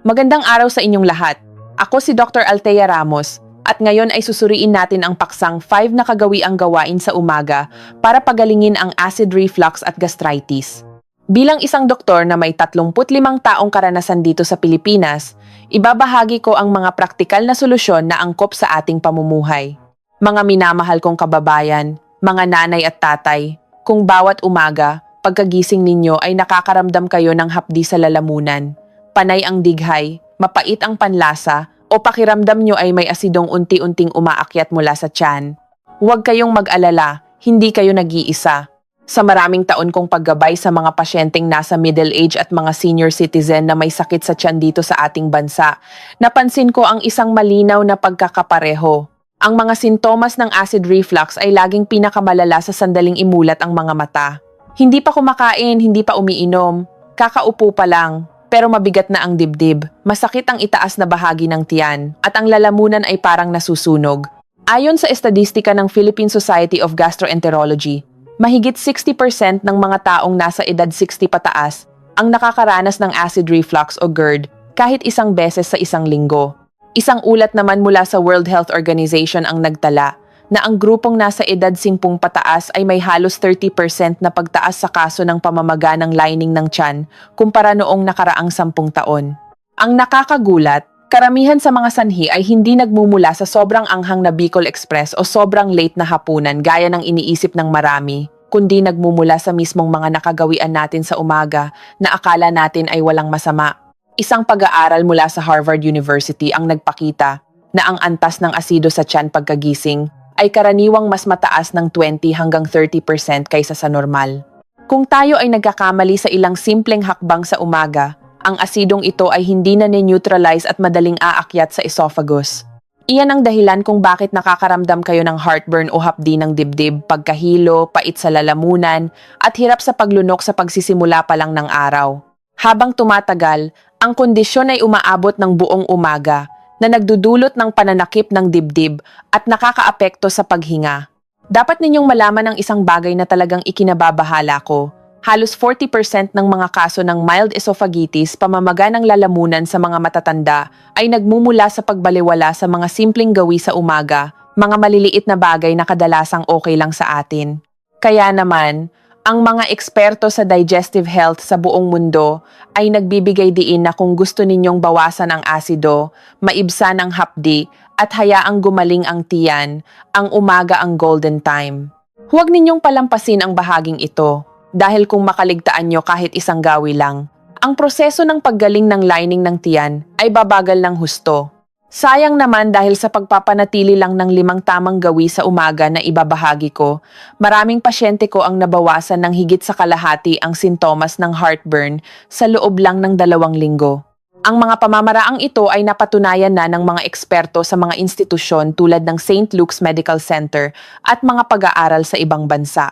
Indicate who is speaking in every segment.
Speaker 1: Magandang araw sa inyong lahat. Ako si Dr. Althea Ramos at ngayon ay susuriin natin ang paksang 5 na kagawiang gawain sa umaga para pagalingin ang acid reflux at gastritis. Bilang isang doktor na may 35 taong karanasan dito sa Pilipinas, ibabahagi ko ang mga praktikal na solusyon na angkop sa ating pamumuhay. Mga minamahal kong kababayan, mga nanay at tatay, kung bawat umaga, pagkagising ninyo ay nakakaramdam kayo ng hapdi sa lalamunan, panay ang dighay, mapait ang panlasa, o pakiramdam nyo ay may asidong unti-unting umaakyat mula sa tiyan. Huwag kayong mag-alala, hindi kayo nag-iisa. Sa maraming taon kong paggabay sa mga pasyenteng nasa middle age at mga senior citizen na may sakit sa tiyan dito sa ating bansa, napansin ko ang isang malinaw na pagkakapareho. Ang mga sintomas ng acid reflux ay laging pinakamalala sa sandaling imulat ang mga mata. Hindi pa kumakain, hindi pa umiinom, kakaupo pa lang. Pero mabigat na ang dibdib, masakit ang itaas na bahagi ng tiyan, at ang lalamunan ay parang nasusunog. Ayon sa estadistika ng Philippine Society of Gastroenterology, mahigit 60% ng mga taong nasa edad 60 pataas ang nakakaranas ng acid reflux o GERD kahit isang beses sa isang linggo. Isang ulat naman mula sa World Health Organization ang nagtala na ang grupong nasa edad 50 pataas ay may halos 30% na pagtaas sa kaso ng pamamaga ng lining ng tiyan kumpara noong nakaraang 10 taon. Ang nakakagulat, karamihan sa mga sanhi ay hindi nagmumula sa sobrang anghang na Bicol Express o sobrang late na hapunan gaya ng iniisip ng marami, kundi nagmumula sa mismong mga nakagawian natin sa umaga na akala natin ay walang masama. Isang pag-aaral mula sa Harvard University ang nagpakita na ang antas ng asido sa tiyan pagkagising ay karaniwang mas mataas ng 20 hanggang 30% kaysa sa normal. Kung tayo ay nagkakamali sa ilang simpleng hakbang sa umaga, ang asidong ito ay hindi na neutralize at madaling aakyat sa esophagus. Iyan ang dahilan kung bakit nakakaramdam kayo ng heartburn o hapdi ng dibdib, pagkahilo, pait sa lalamunan, at hirap sa paglunok sa pagsisimula pa lang ng araw. Habang tumatagal, ang kondisyon ay umaabot ng buong umaga, na nagdudulot ng pananakip ng dibdib at nakakaapekto sa paghinga. Dapat ninyong malaman ang isang bagay na talagang ikinababahala ko. Halos 40% ng mga kaso ng mild esophagitis, pamamaga ng lalamunan sa mga matatanda, ay nagmumula sa pagbaliwala sa mga simpleng gawi sa umaga, mga maliliit na bagay na kadalasang okay lang sa atin. Kaya naman, ang mga eksperto sa digestive health sa buong mundo ay nagbibigay diin na kung gusto ninyong bawasan ang asido, maibsan ang hapdi, at hayaang gumaling ang tiyan, ang umaga ang golden time. Huwag ninyong palampasin ang bahaging ito, dahil kung makaligtaan nyo kahit isang gawi lang, ang proseso ng paggaling ng lining ng tiyan ay babagal ng husto. Sayang naman dahil sa pagpapanatili lang ng 5 tamang gawi sa umaga na ibabahagi ko, maraming pasyente ko ang nabawasan ng higit sa kalahati ang sintomas ng heartburn sa loob lang ng 2 linggo. Ang mga pamamaraang ito ay napatunayan na ng mga eksperto sa mga institusyon tulad ng St. Luke's Medical Center at mga pag-aaral sa ibang bansa.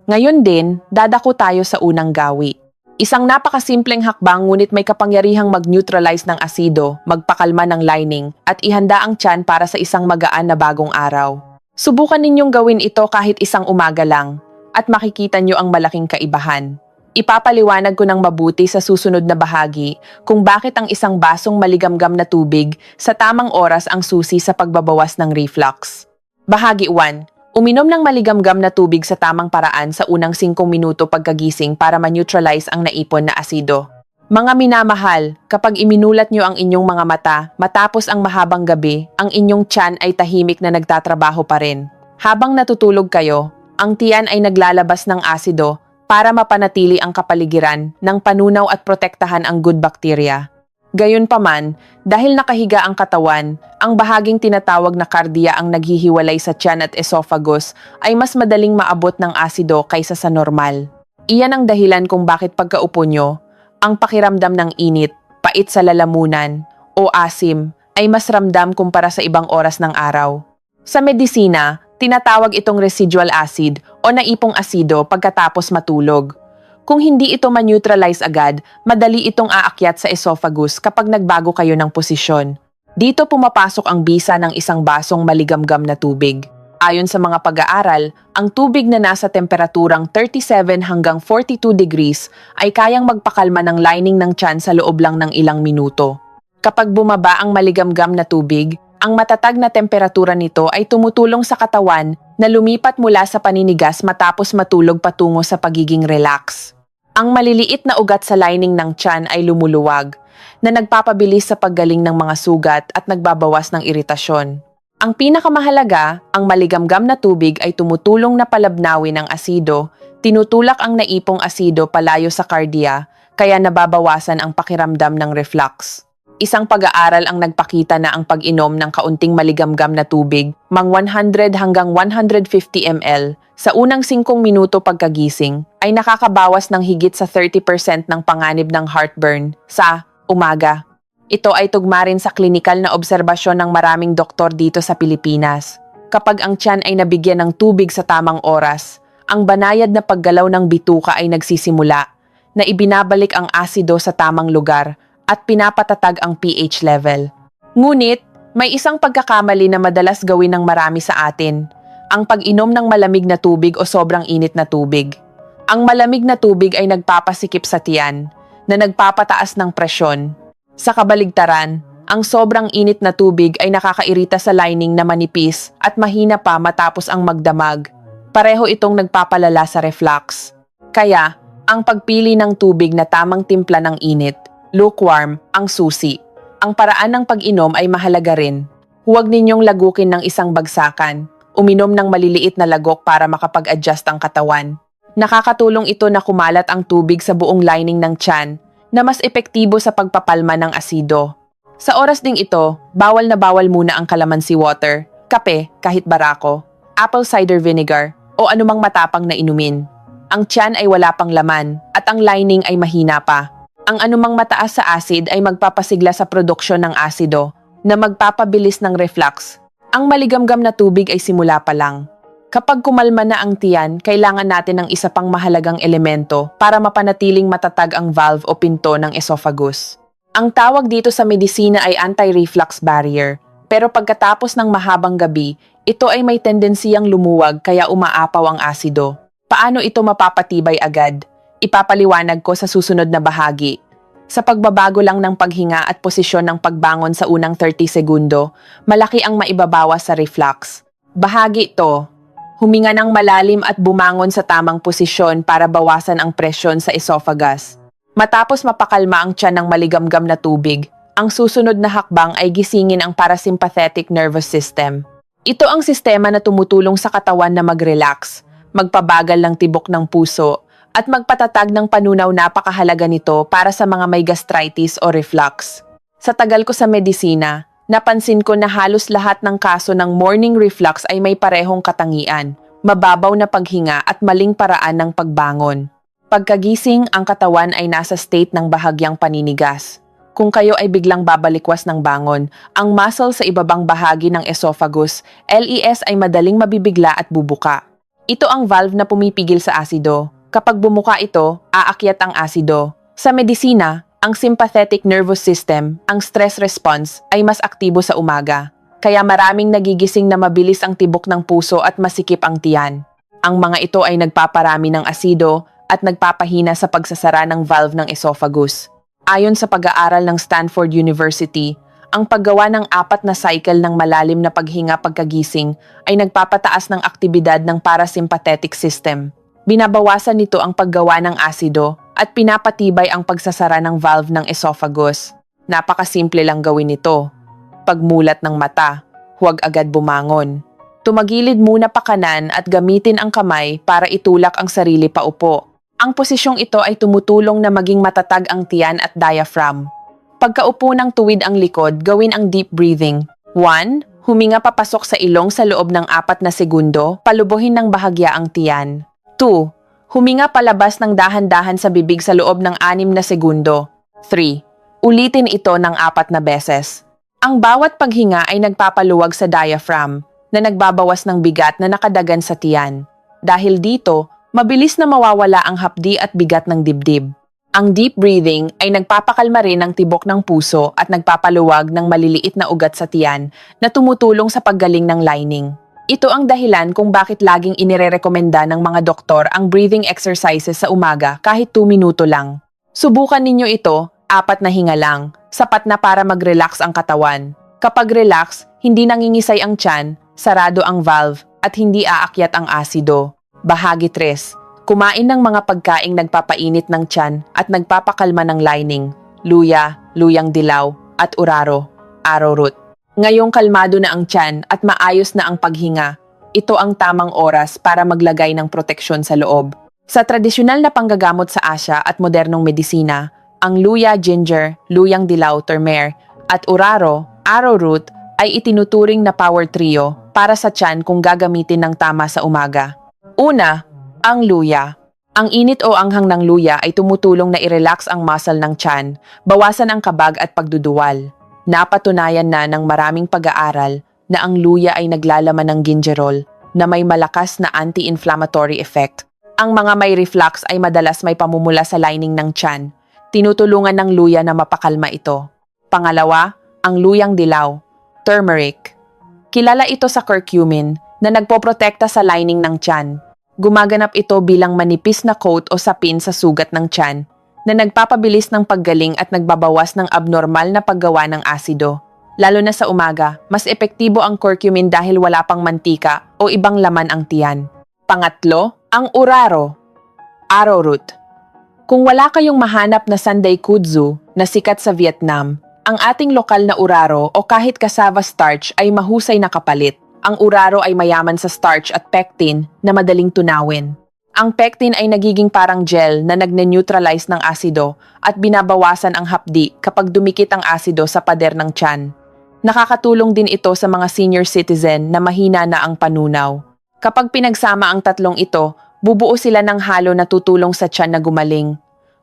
Speaker 1: Ngayon din, dadako tayo sa unang gawi. Isang napakasimpleng hakbang ngunit may kapangyarihang mag-neutralize ng asido, magpakalma ng lining, at ihanda ang tiyan para sa isang magaan na bagong araw. Subukan ninyong gawin ito kahit isang umaga lang, at makikita nyo ang malaking kaibahan. Ipapaliwanag ko ng mabuti sa susunod na bahagi kung bakit ang isang basong maligamgam na tubig sa tamang oras ang susi sa pagbabawas ng reflux. Bahagi 1. Uminom ng maligamgam na tubig sa tamang paraan sa unang 5 minuto pagkagising para ma-neutralize ang naipon na asido. Mga minamahal, kapag iminulat nyo ang inyong mga mata matapos ang mahabang gabi, ang inyong tiyan ay tahimik na nagtatrabaho pa rin. Habang natutulog kayo, ang tiyan ay naglalabas ng asido para mapanatili ang kapaligiran ng panunaw at protektahan ang good bacteria. Gayunpaman, dahil nakahiga ang katawan, ang bahaging tinatawag na kardia ang naghihiwalay sa tiyan at esophagus ay mas madaling maabot ng asido kaysa sa normal. Iyan ang dahilan kung bakit pagkaupo nyo, ang pakiramdam ng init, pait sa lalamunan, o asim ay mas ramdam kumpara sa ibang oras ng araw. Sa medisina, tinatawag itong residual acid o naipong asido pagkatapos matulog. Kung hindi ito ma-neutralize agad, madali itong aakyat sa esophagus kapag nagbago kayo ng posisyon. Dito pumapasok ang bisa ng isang basong maligamgam na tubig. Ayon sa mga pag-aaral, ang tubig na nasa temperaturang 37 hanggang 42 degrees ay kayang magpakalma ng lining ng tiyan sa loob lang ng ilang minuto. Kapag bumaba ang maligamgam na tubig, ang matatag na temperatura nito ay tumutulong sa katawan na lumipat mula sa paninigas matapos matulog patungo sa pagiging relax. Ang maliliit na ugat sa lining ng tiyan ay lumuluwag, na nagpapabilis sa paggaling ng mga sugat at nagbabawas ng iritasyon. Ang pinakamahalaga, ang maligamgam na tubig ay tumutulong na palabnawin ang asido, tinutulak ang naipong asido palayo sa kardiya, kaya nababawasan ang pakiramdam ng reflux. Isang pag-aaral ang nagpakita na ang pag-inom ng kaunting maligamgam na tubig, mang 100 hanggang 150 ml, sa unang 5 minuto pagkagising, ay nakakabawas ng higit sa 30% ng panganib ng heartburn sa umaga. Ito ay tugma rin sa klinikal na obserbasyon ng maraming doktor dito sa Pilipinas. Kapag ang tiyan ay nabigyan ng tubig sa tamang oras, ang banayad na paggalaw ng bituka ay nagsisimula, na ibinabalik ang asido sa tamang lugar at pinapatatag ang pH level. Ngunit, may isang pagkakamali na madalas gawin ng marami sa atin, ang pag-inom ng malamig na tubig o sobrang init na tubig. Ang malamig na tubig ay nagpapasikip sa tiyan, na nagpapataas ng presyon. Sa kabaligtaran, ang sobrang init na tubig ay nakakairita sa lining na manipis at mahina pa matapos ang magdamag. Pareho itong nagpapalala sa reflux. Kaya, ang pagpili ng tubig na tamang timpla ng init, lukewarm, ang susi. Ang paraan ng pag-inom ay mahalaga rin. Huwag ninyong lagukin ng isang bagsakan. Uminom ng maliliit na lagok para makapag-adjust ang katawan. Nakakatulong ito na kumalat ang tubig sa buong lining ng tiyan, na mas epektibo sa pagpapalma ng asido. Sa oras ding ito, bawal na bawal muna ang calamansi water, kape kahit barako, apple cider vinegar, o anumang matapang na inumin. Ang tiyan ay wala pang laman, at ang lining ay mahina pa. Ang anumang mataas sa acid ay magpapasigla sa produksyon ng asido, na magpapabilis ng reflux. Ang maligamgam na tubig ay simula pa lang. Kapag kumalma na ang tiyan, kailangan natin ng isa pang mahalagang elemento para mapanatiling matatag ang valve o pinto ng esophagus. Ang tawag dito sa medisina ay anti-reflux barrier, pero pagkatapos ng mahabang gabi, ito ay may tendensiyang lumuwag kaya umaapaw ang asido. Paano ito mapapatibay agad? Ipapaliwanag ko sa susunod na bahagi. Sa pagbabago lang ng paghinga at posisyon ng pagbangon sa unang 30 segundo, malaki ang maibabawas sa reflux. Bahagi ito. Huminga ng malalim at bumangon sa tamang posisyon para bawasan ang presyon sa esophagus. Matapos mapakalma ang tiyan ng maligamgam na tubig, ang susunod na hakbang ay gisingin ang parasympathetic nervous system. Ito ang sistema na tumutulong sa katawan na mag-relax, magpabagal ng tibok ng puso, at magpatatag ng panunaw. Napakahalaga nito para sa mga may gastritis o reflux. Sa tagal ko sa medisina, napansin ko na halos lahat ng kaso ng morning reflux ay may parehong katangian, mababaw na paghinga at maling paraan ng pagbangon. Pagkagising, ang katawan ay nasa state ng bahagyang paninigas. Kung kayo ay biglang babalikwas ng bangon, ang muscle sa ibabang bahagi ng esophagus, LES, ay madaling mabibigla at bubuka. Ito ang valve na pumipigil sa asido. Kapag bumuka ito, aakyat ang asido. Sa medisina, ang sympathetic nervous system, ang stress response, ay mas aktibo sa umaga. Kaya maraming nagigising na mabilis ang tibok ng puso at masikip ang tiyan. Ang mga ito ay nagpaparami ng asido at nagpapahina sa pagsasara ng valve ng esophagus. Ayon sa pag-aaral ng Stanford University, ang paggawa ng 4 na cycle ng malalim na paghinga pagkagising ay nagpapataas ng aktibidad ng parasympathetic system. Binabawasan nito ang paggawa ng asido at pinapatibay ang pagsasara ng valve ng esophagus. Napakasimple lang gawin ito. Pagmulat ng mata, huwag agad bumangon. Tumagilid muna pa kanan at gamitin ang kamay para itulak ang sarili paupo. Ang posisyong ito ay tumutulong na maging matatag ang tiyan at diaphragm. Pagkaupo ng tuwid ang likod, gawin ang deep breathing. 1. Huminga papasok sa ilong sa loob ng 4 na segundo, palubuhin ng bahagya ang tiyan. 2. Huminga palabas ng dahan-dahan sa bibig sa loob ng 6 na segundo. 3. Ulitin ito ng 4 na beses. Ang bawat paghinga ay nagpapaluwag sa diaphragm, na nagbabawas ng bigat na nakadagan sa tiyan. Dahil dito, mabilis na mawawala ang hapdi at bigat ng dibdib. Ang deep breathing ay nagpapakalma rin ng tibok ng puso at nagpapaluwag ng maliliit na ugat sa tiyan na tumutulong sa paggaling ng lining. Ito ang dahilan kung bakit laging inirerekomenda ng mga doktor ang breathing exercises sa umaga kahit 2 minuto lang. Subukan ninyo ito, 4 na hinga lang, sapat na para mag-relax ang katawan. Kapag relax, hindi nangingisay ang tiyan, sarado ang valve, at hindi aakyat ang asido. Bahagi 3. Kumain ng mga pagkaing nagpapainit ng tiyan at nagpapakalma ng lining, luya, luyang dilaw, at uraro, arrowroot. Ngayong kalmado na ang tiyan at maayos na ang paghinga, ito ang tamang oras para maglagay ng proteksyon sa loob. Sa tradisyonal na panggagamot sa Asya at modernong medisina, ang luya, ginger, luyang dilaw, turmeric, at uraro, arrowroot ay itinuturing na power trio para sa tiyan kung gagamitin ng tama sa umaga. Una, ang luya. Ang init o anghang ng luya ay tumutulong na i-relax ang muscle ng tiyan, bawasan ang kabag at pagduduwal. Napatunayan na ng maraming pag-aaral na ang luya ay naglalaman ng gingerol na may malakas na anti-inflammatory effect. Ang mga may reflux ay madalas may pamumula sa lining ng tiyan. Tinutulungan ng luya na mapakalma ito. Pangalawa, ang luyang dilaw, turmeric. Kilala ito sa curcumin na nagpoprotekta sa lining ng tiyan. Gumaganap ito bilang manipis na coat o sapin sa sugat ng tiyan na nagpapabilis ng paggaling at nagbabawas ng abnormal na paggawa ng asido. Lalo na sa umaga, mas epektibo ang curcumin dahil wala pang mantika o ibang laman ang tiyan. Pangatlo, ang uraro, arrowroot. Kung wala kayong mahanap na sanday kudzu na sikat sa Vietnam, ang ating lokal na uraro o kahit cassava starch ay mahusay na kapalit. Ang uraro ay mayaman sa starch at pectin na madaling tunawin. Ang pectin ay nagiging parang gel na nagne-neutralize ng asido at binabawasan ang hapdi kapag dumikit ang asido sa pader ng tiyan. Nakakatulong din ito sa mga senior citizen na mahina na ang panunaw. Kapag pinagsama ang tatlong ito, bubuo sila ng halo na tutulong sa tiyan na gumaling.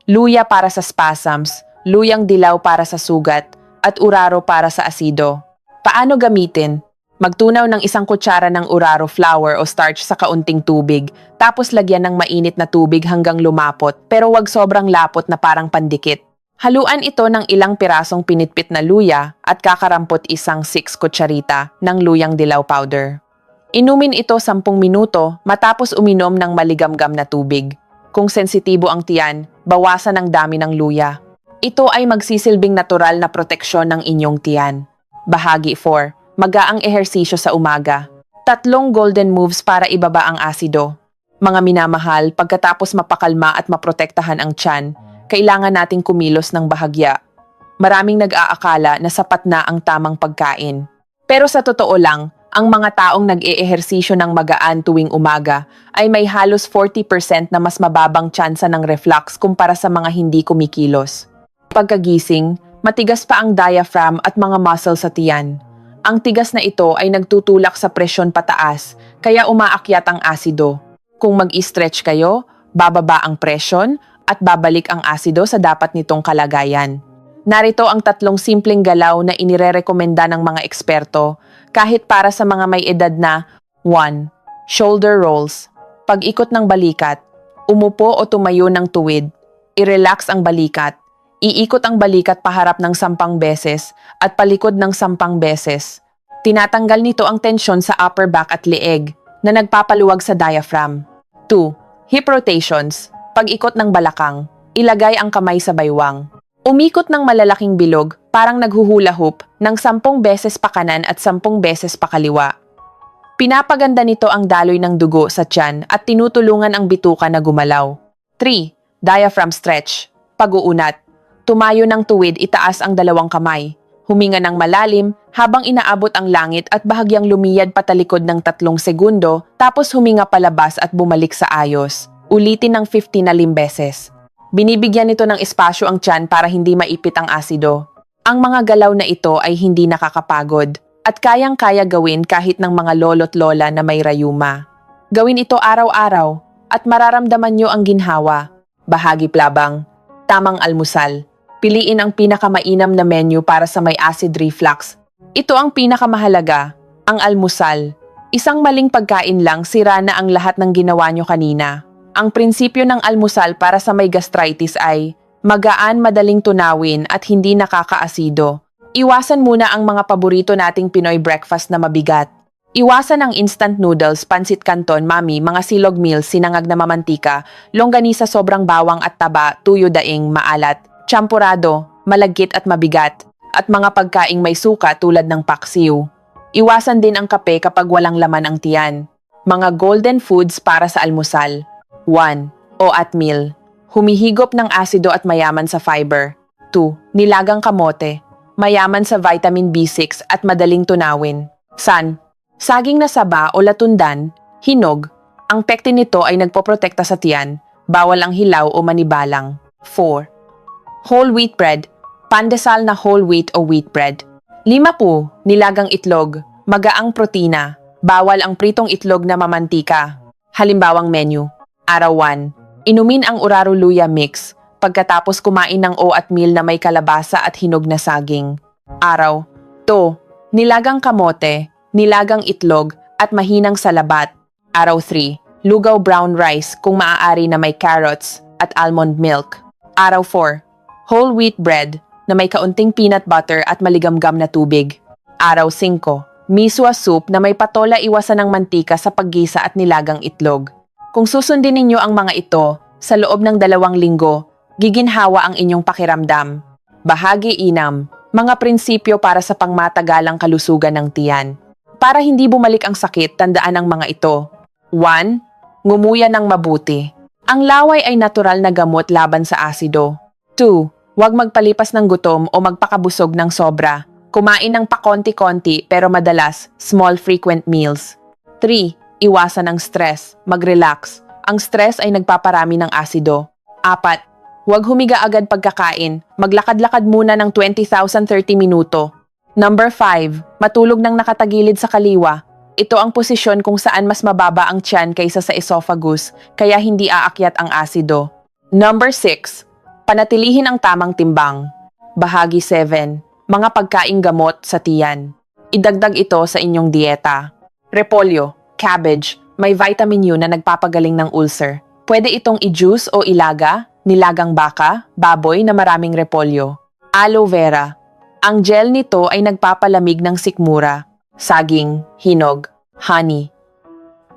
Speaker 1: Luya para sa spasms, luyang dilaw para sa sugat, at uraro para sa asido. Paano gamitin? Magtunaw ng 1 kutsara ng uraro flour o starch sa kaunting tubig, tapos lagyan ng mainit na tubig hanggang lumapot pero wag sobrang lapot na parang pandikit. Haluan ito ng ilang pirasong pinitpit na luya at kakarampot 6 kutsarita ng luyang dilaw powder. Inumin ito 10 minuto matapos uminom ng maligamgam na tubig. Kung sensitibo ang tiyan, bawasan ang dami ng luya. Ito ay magsisilbing natural na proteksyon ng inyong tiyan. Bahagi 4. Magaang ehersisyo sa umaga. 3 golden moves para ibaba ang asido. Mga minamahal, pagkatapos mapakalma at maprotektahan ang tiyan, kailangan nating kumilos ng bahagya. Maraming nag-aakala na sapat na ang tamang pagkain. Pero sa totoo lang, ang mga taong nag-eehersisyo ng magaan tuwing umaga ay may halos 40% na mas mababang tsansa ng reflux kumpara sa mga hindi kumikilos. Pagkagising, matigas pa ang diaphragm at mga muscle sa tiyan. Ang tigas na ito ay nagtutulak sa presyon pataas, kaya umaakyat ang asido. Kung mag-i-stretch kayo, bababa ang presyon at babalik ang asido sa dapat nitong kalagayan. Narito ang 3 simpleng galaw na inirerekomenda ng mga eksperto, kahit para sa mga may edad na 1. Shoulder rolls. Pag-ikot ng balikat, umupo o tumayo ng tuwid, i-relax ang balikat. Iikot ang balikat paharap ng 10 beses at palikod ng 10 beses. Tinatanggal nito ang tensyon sa upper back at leeg na nagpapaluwag sa diaphragm. 2. Hip rotations. Pag-ikot ng balakang, ilagay ang kamay sa baywang. Umikot ng malalaking bilog parang naghuhula hoop ng 10 beses pa kanan at 10 beses pa kaliwa. Pinapaganda nito ang daloy ng dugo sa tiyan at tinutulungan ang bituka na gumalaw. 3. Diaphragm stretch. Pag-uunat. Tumayo ng tuwid, itaas ang 2 kamay. Huminga ng malalim habang inaabot ang langit at bahagyang lumiyad patalikod ng 3 segundo, tapos huminga palabas at bumalik sa ayos. Ulitin ng 15 na beses. Binibigyan nito ng espasyo ang tiyan para hindi maipit ang asido. Ang mga galaw na ito ay hindi nakakapagod at kayang-kaya gawin kahit ng mga lolo't lola na may rayuma. Gawin ito araw-araw at mararamdaman nyo ang ginhawa. Bahagi plabang. Tamang almusal. Piliin ang pinakamainam na menu para sa may acid reflux. Ito ang pinakamahalaga, ang almusal. Isang maling pagkain lang, sira na ang lahat ng ginawa nyo kanina. Ang prinsipyo ng almusal para sa may gastritis ay magaan, madaling tunawin at hindi nakakaasido. Iwasan muna ang mga paborito nating Pinoy breakfast na mabigat. Iwasan ang instant noodles, pansit canton, mami, mga silog meals, sinangag na mamantika, longganisa sobrang bawang at taba, tuyo daing, maalat, champurado, malagkit at mabigat, at mga pagkaing may suka tulad ng paksiw. Iwasan din ang kape kapag walang laman ang tiyan. Mga golden foods para sa almusal. 1. Oatmeal. Humihigop ng asido at mayaman sa fiber. 2. Nilagang kamote. Mayaman sa vitamin B6 at madaling tunawin. San? Saging na saba o latundan, hinog. Ang pektin nito ay nagpoprotekta sa tiyan, bawal ang hilaw o manibalang. 4. Whole wheat bread. Pandesal na whole wheat o wheat bread. 5. Nilagang itlog. Magaang protina. Bawal ang pritong itlog na mamantika. Halimbawang menu. Araw 1. Inumin ang uraro luya mix pagkatapos kumain ng oatmeal na may kalabasa at hinog na saging. Araw 2. Nilagang kamote, nilagang itlog at mahinang salabat. Araw 3. Lugaw brown rice kung maaari na may carrots at almond milk. Araw 4. Whole wheat bread na may kaunting peanut butter at maligamgam na tubig. Araw 5. Miswa soup na may patola, iwasan ng mantika sa paggisa at nilagang itlog. Kung susundin ninyo ang mga ito, sa loob ng 2 linggo, giginhawa ang inyong pakiramdam. Bahagi 6. Mga prinsipyo para sa pangmatagalang kalusugan ng tiyan. Para hindi bumalik ang sakit, tandaan ang mga ito. 1. Ngumuya ng mabuti. Ang laway ay natural na gamot laban sa asido. 2. Huwag magpalipas ng gutom o magpakabusog ng sobra. Kumain ng pakonti-konti pero madalas, small frequent meals. 3. Iwasan ang stress. Mag-relax. Ang stress ay nagpaparami ng asido. 4. Huwag humiga agad pagkakain. Maglakad-lakad muna ng 20,030 minuto. Number 5. Matulog ng nakatagilid sa kaliwa. Ito ang posisyon kung saan mas mababa ang tiyan kaysa sa esophagus, kaya hindi aakyat ang asido. Number 6. Panatilihin ang tamang timbang. Bahagi 7. Mga pagkaing gamot sa tiyan. Idagdag ito sa inyong dieta. Repolyo, cabbage, may vitamin U na nagpapagaling ng ulcer. Pwede itong i-juice o ilaga, nilagang baka, baboy na maraming repolyo. Aloe vera. Ang gel nito ay nagpapalamig ng sikmura, saging, hinog, honey.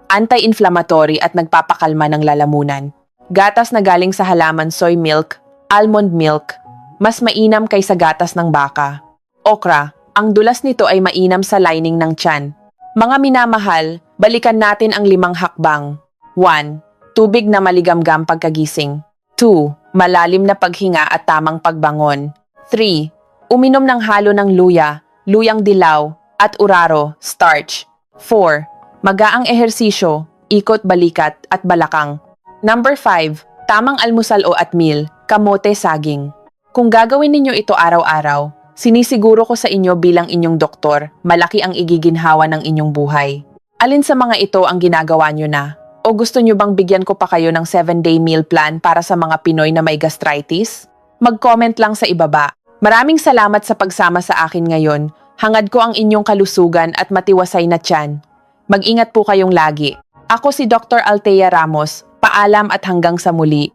Speaker 1: Anti-inflammatory at nagpapakalma ng lalamunan. Gatas na galing sa halaman, soy milk, almond milk, mas mainam kaysa gatas ng baka. Okra. Ang dulas nito ay mainam sa lining ng tiyan. Mga minamahal, balikan natin ang 5 hakbang. 1. Tubig na maligamgam pagkagising. 2. Malalim na paghinga at tamang pagbangon. 3. Uminom ng halo ng luya, luyang dilaw, at uraro, starch. 4. Magaang ehersisyo, ikot balikat at balakang. Number 5. Tamang almusal o atmeal, kamote saging. Kung gagawin ninyo ito araw-araw, sinisiguro ko sa inyo bilang inyong doktor, malaki ang igiginhawa ng inyong buhay. Alin sa mga ito ang ginagawa nyo na? O gusto nyo bang bigyan ko pa kayo ng 7-day meal plan para sa mga Pinoy na may gastritis? Mag-comment lang sa ibaba. Maraming salamat sa pagsama sa akin ngayon. Hangad ko ang inyong kalusugan at matiwasay na tiyan. Mag-ingat po kayong lagi. Ako si Dr. Althea Ramos. Paalam at hanggang sa muli.